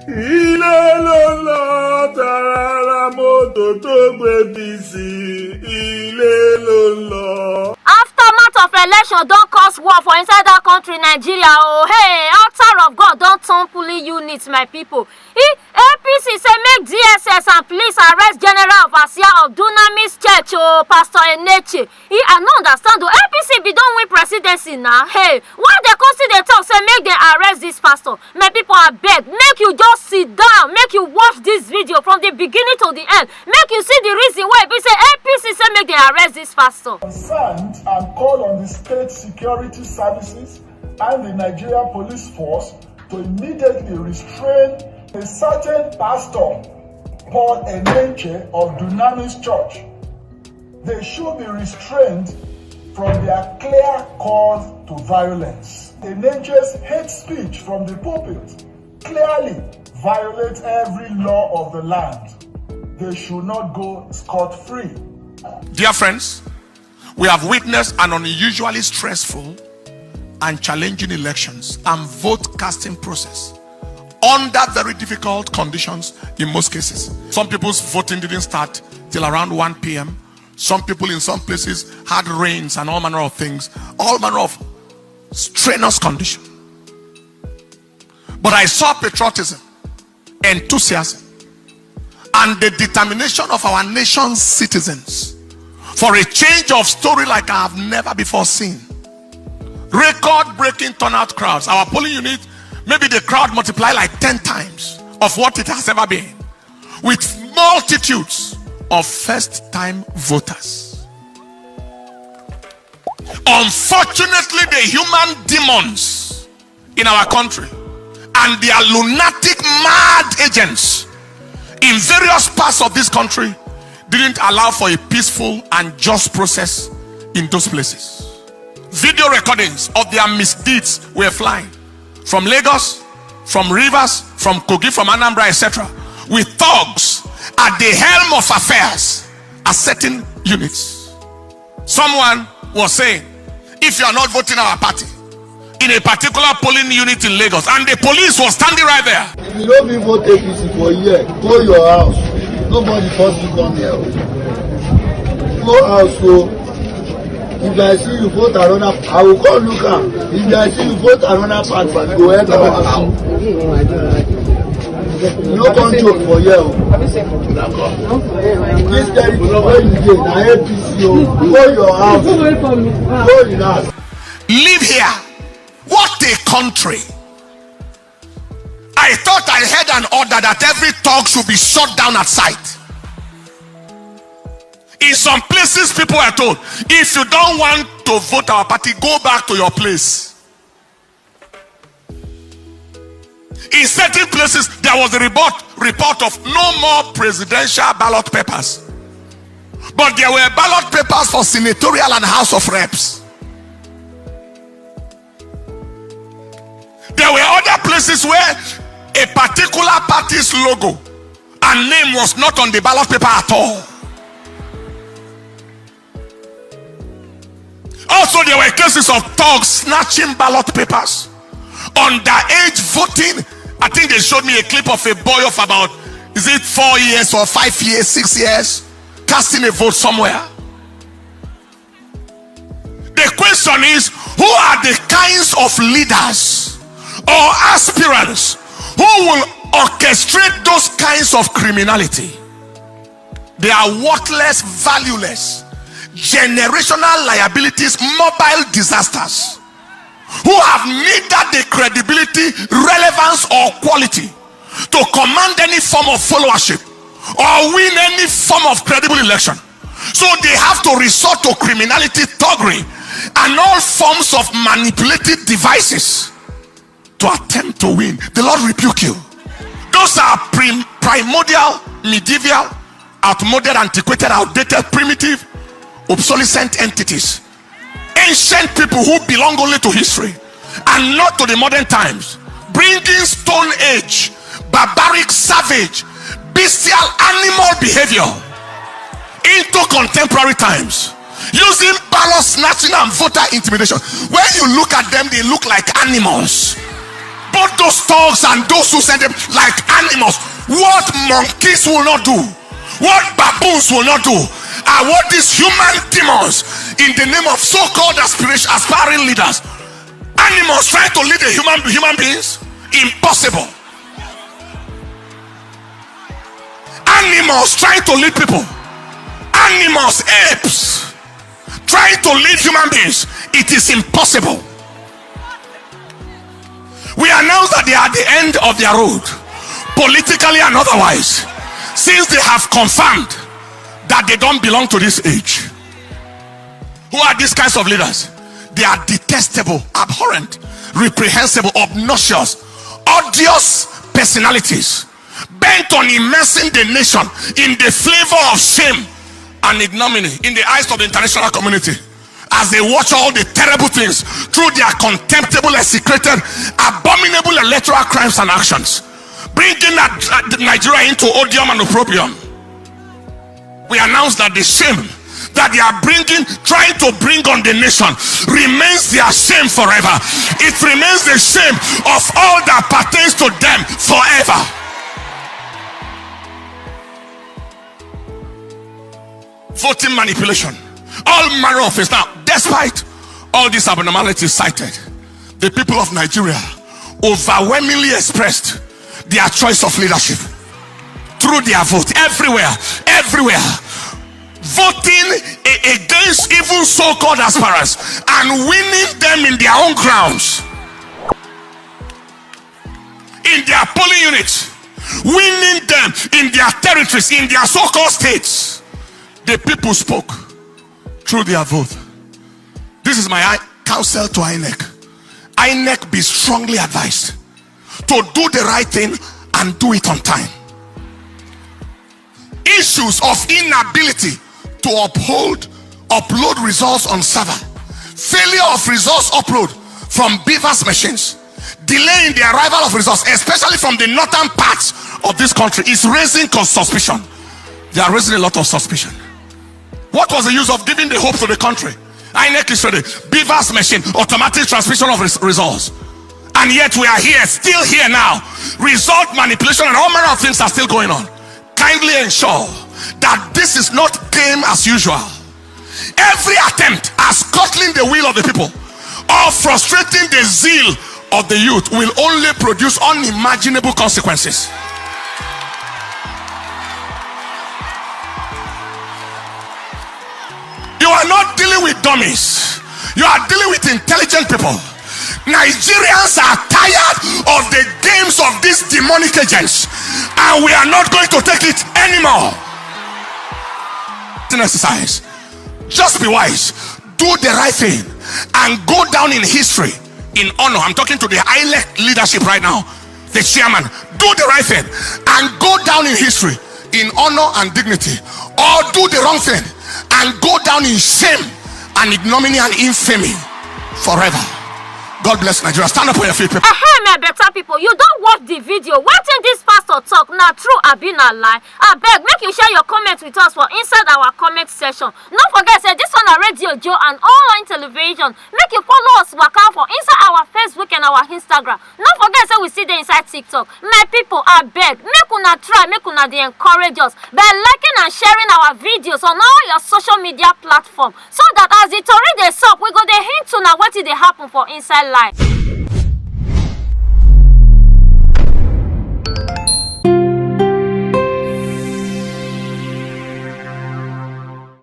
Ilé ló lọ tààrà mọ́tò tó gbé bísí. Ilé ló lọ. Aftermath of election don cause war for inside that country, Nigeria. Oh, hey, altar of God don turn police units, my people. APC say make DSS and police arrest General Overseer of Dunamis Church, Pastor Eneche. I no understand. APC be don win presidency now. Hey, why they come still dey talk say make dem arrest this pastor? My people, abeg, make you just sit down, make you watch this video from the beginning to the end, make you see the reason why be say APC say make dem arrest this pastor. Concerned and call on the state security services and the Nigeria police force to immediately restrain a certain pastor, Paul Eneche of Dunamis Church. They should be restrained from their clear call to violence. Eneche's hate speech from the pulpit clearly violates every law of the land. They should not go scot-free. Dear friends, we have witnessed an unusually stressful and challenging elections and vote casting process under very difficult conditions in most cases. Some people's voting didn't start till around 1 p.m. Some people in some places had rains and all manner of things, all manner of strenuous condition. But I saw patriotism, enthusiasm, and the determination of our nation's citizens for a change of story like I have never before seen. Record-breaking turnout crowds. Our polling unit, maybe the crowd multiply like 10 times of what it has ever been, with multitudes of first-time voters. Unfortunately, the human demons in our country and their lunatic mad agents in various parts of this country didn't allow for a peaceful and just process in those places. Video recordings of their misdeeds were flying from Lagos, from Rivers, from Kogi, from Anambra, etc., with thugs at the helm of affairs at certain units. Someone was saying, if you are not voting our party in a particular polling unit in Lagos, and the police was standing right there. If you don't be vote APC for a year, go your house. Nobody force you come here. Go house, so if I see you vote another, I will call look am. If I see you vote another party, go ahead our house. No control for here. This territory where you dey na APC o. Go your house. Go your house. Live here. What a country. I thought I heard an order that every talk should be shut down at sight. In some places, people are told, if you don't want to vote our party, go back to your place. In certain places, there was a report of no more presidential ballot papers. But there were ballot papers for senatorial and House of Reps. There were other places where a particular party's logo and name was not on the ballot paper at all. Also, there were cases of thugs snatching ballot papers, underage voting. I think they showed me a clip of a boy of about, is it 4 years or 5 years, 6 years, casting a vote somewhere. The question is, who are the kinds of leaders or aspirants who will orchestrate those kinds of criminality? They are worthless, valueless, generational liabilities, mobile disasters, who have neither the credibility, relevance, or quality to command any form of followership or win any form of credible election. So they have to resort to criminality, thuggery, and all forms of manipulative devices to attempt to win. The Lord rebuke you. Those are primordial, medieval, outmoded, antiquated, outdated, primitive, obsolescent entities. Ancient people who belong only to history and not to the modern times, bringing stone age, barbaric, savage, bestial, animal behavior into contemporary times, using ballot snatching and voter intimidation. When you look at them, they look like animals. both those thugs and those who send them like animals. What monkeys will not do, what baboons will not do, are what these human demons in the name of so-called aspiring leaders, animals trying to lead the human beings. Impossible. Animals trying to lead people, animals, apes trying to lead human beings. It is impossible. We announce that they are at the end of their road, politically and otherwise, since they have confirmed that they don't belong to this age. Who are these kinds of leaders? They are detestable, abhorrent, reprehensible, obnoxious, odious personalities, bent on immersing the nation in the flavor of shame and ignominy in the eyes of the international community, as they watch all the terrible things through their contemptible, execrated, abominable electoral crimes and actions, bringing Nigeria into odium and opprobrium. We announce that the shame that they are trying to bring on the nation remains their shame forever. It remains the shame of all that pertains to them forever. Voting manipulation, all manner of things. Now, despite all these abnormalities cited, the people of Nigeria overwhelmingly expressed their choice of leadership through their vote. Everywhere, voting against even so-called aspirants and winning them in their own grounds, in their polling units, winning them in their territories, in their so-called states. The people spoke through their vote. This is my counsel to INEC. INEC, be strongly advised to do the right thing and do it on time. Issues of inability to upload results on server, failure of results upload from Beavers machines, delay in the arrival of results, especially from the northern parts of this country, is raising suspicion. They are raising a lot of suspicion. What was the use of giving the hope to the country? INEC is ready. Beavers machine, automatic transmission of results. And yet we are here, still here now. Result manipulation and all manner of things are still going on. Kindly ensure that this is not game as usual. Every attempt at scuttling the will of the people or frustrating the zeal of the youth will only produce unimaginable consequences. You are not dealing with dummies. You are dealing with intelligent people. Nigerians are tired of the games of these demonic agents, and we are not going to take it anymore. Exercise. Just be wise. Do the right thing and go down in history in honor. I'm talking to the INEC leadership right now, the chairman. Do the right thing and go down in history in honor and dignity, or do the wrong thing and go down in shame and ignominy and infamy forever. God bless Nigeria. Stand up for your feet, people. Hey, my better people, you don't watch the video. Wetin this pastor talk na true abi na lie? Abeg, make you share your comments with us for inside our comment section. No forget, say this one na Radio Joe and online television. Make you follow us waka for inside our Facebook and our Instagram. No forget, say we see the inside TikTok. My people, abeg, make una try, make una dey encourage us by liking and sharing our videos on all your social media platforms, so that as the tori dey sup, we go dey hint una wetin dey happen for inside life.